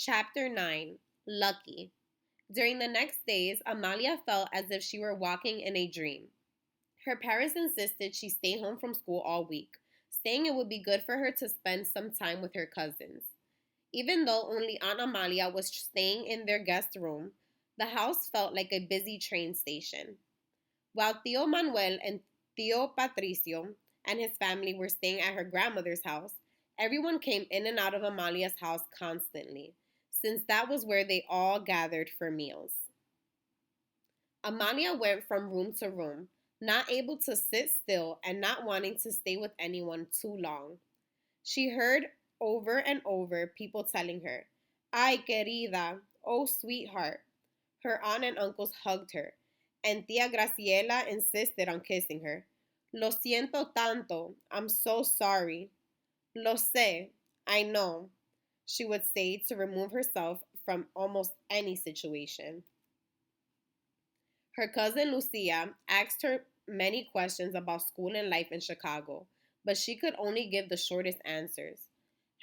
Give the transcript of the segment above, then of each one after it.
Chapter 9. Lucky. During the next days, Amalia felt as if she were walking in a dream. Her parents insisted she stay home from school all week, saying it would be good for her to spend some time with her cousins. Even though only Aunt Amalia was staying in their guest room, the house felt like a busy train station. While Tio Manuel and Tio Patricio and his family were staying at her grandmother's house, everyone came in and out of Amalia's house constantly, since that was where they all gathered for meals. Amalia went from room to room, not able to sit still and not wanting to stay with anyone too long. She heard over and over people telling her, Ay, querida, oh, sweetheart. Her aunt and uncles hugged her, and Tia Graciela insisted on kissing her. Lo siento tanto, I'm so sorry. Lo sé, I know, she would say to remove herself from almost any situation. Her cousin Lucia asked her many questions about school and life in Chicago, but she could only give the shortest answers.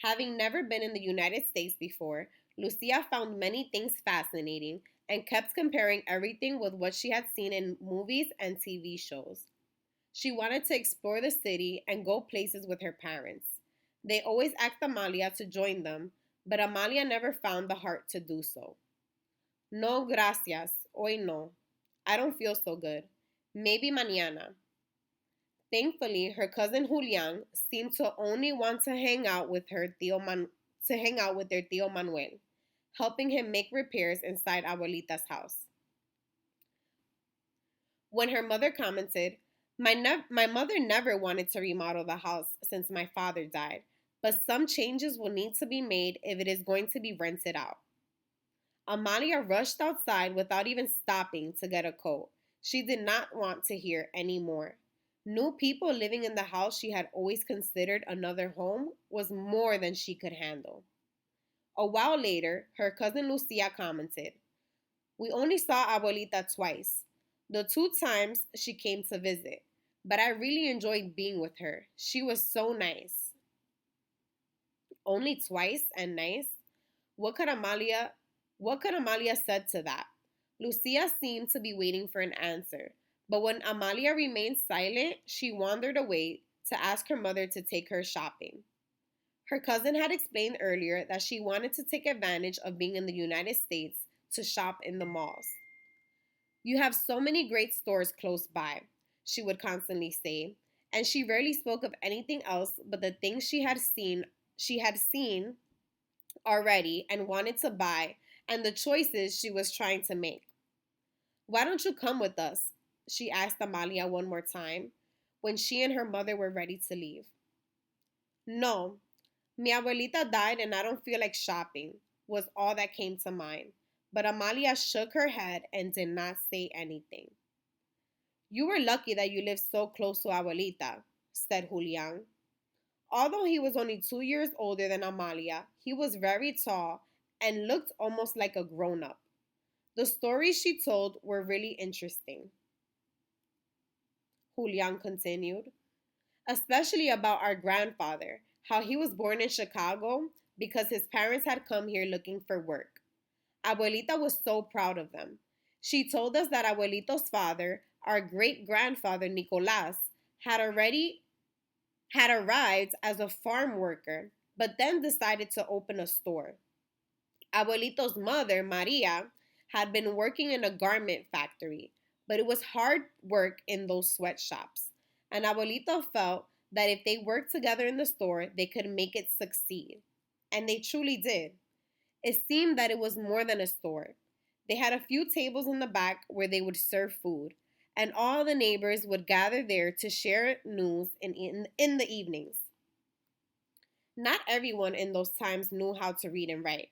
Having never been in the United States before, Lucia found many things fascinating and kept comparing everything with what she had seen in movies and TV shows. She wanted to explore the city and go places with her parents. They always asked Amalia to join them, but Amalia never found the heart to do so. No, gracias. Hoy no. I don't feel so good. Maybe mañana. Thankfully, her cousin Julian seemed to only want to hang out with their Tio Manuel, helping him make repairs inside Abuelita's house. When her mother commented, my mother never wanted to remodel the house since my father died, but some changes will need to be made if it is going to be rented out. Amalia rushed outside without even stopping to get a coat. She did not want to hear any more. New people living in the house she had always considered another home was more than she could handle. A while later, her cousin Lucia commented, We only saw Abuelita twice, the two times she came to visit, but I really enjoyed being with her. She was so nice. Only twice and nice? What could Amalia what could Amalia said to that? Lucia seemed to be waiting for an answer, but when Amalia remained silent, she wandered away to ask her mother to take her shopping. Her cousin had explained earlier that she wanted to take advantage of being in the United States to shop in the malls. You have so many great stores close by, she would constantly say, and she rarely spoke of anything else but the things she had seen already and wanted to buy and the choices she was trying to make. Why don't you come with us? She asked Amalia one more time when she and her mother were ready to leave. No, mi abuelita died and I don't feel like shopping, was all that came to mind. But Amalia shook her head and did not say anything. You were lucky that you lived so close to abuelita, said Julian. Although he was only 2 years older than Amalia, he was very tall and looked almost like a grown up. The stories she told were really interesting, Julian continued, especially about our grandfather, how he was born in Chicago because his parents had come here looking for work. Abuelita was so proud of them. She told us that Abuelito's father, our great grandfather Nicolas, had already had arrived as a farm worker, but then decided to open a store. Abuelito's mother, Maria, had been working in a garment factory, but it was hard work in those sweatshops. And Abuelito felt that if they worked together in the store, they could make it succeed. And they truly did. It seemed that it was more than a store. They had a few tables in the back where they would serve food, and all the neighbors would gather there to share news in the evenings. Not everyone in those times knew how to read and write,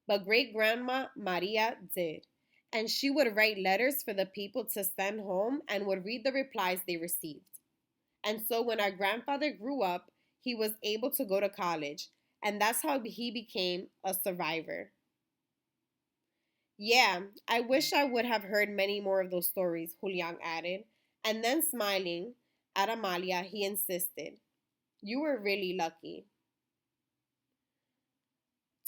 but great grandma Maria did, and she would write letters for the people to send home and would read the replies they received. And so when our grandfather grew up, he was able to go to college, and that's how he became a survivor. Yeah, I wish I would have heard many more of those stories, Julian added. And then smiling at Amalia, he insisted, You were really lucky.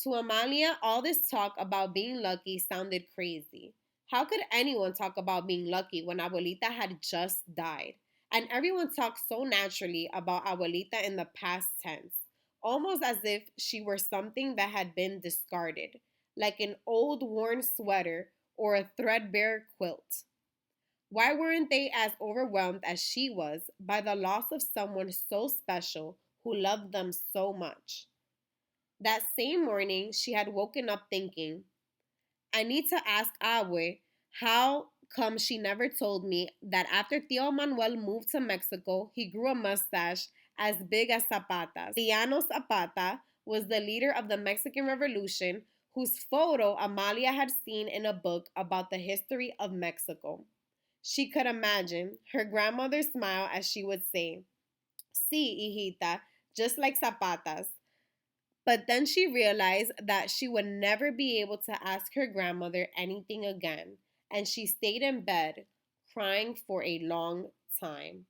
To Amalia, all this talk about being lucky sounded crazy. How could anyone talk about being lucky when Abuelita had just died? And everyone talked so naturally about Abuelita in the past tense, almost as if she were something that had been discarded, like an old worn sweater or a threadbare quilt. Why weren't they as overwhelmed as she was by the loss of someone so special who loved them so much? That same morning, she had woken up thinking, I need to ask Abue how come she never told me that after Tio Manuel moved to Mexico, he grew a mustache as big as Zapata's. Liano Zapata was the leader of the Mexican Revolution, whose photo Amalia had seen in a book about the history of Mexico. She could imagine her grandmother's smile as she would say, Sí, hijita, just like Zapata's. But then she realized that she would never be able to ask her grandmother anything again, and she stayed in bed crying for a long time.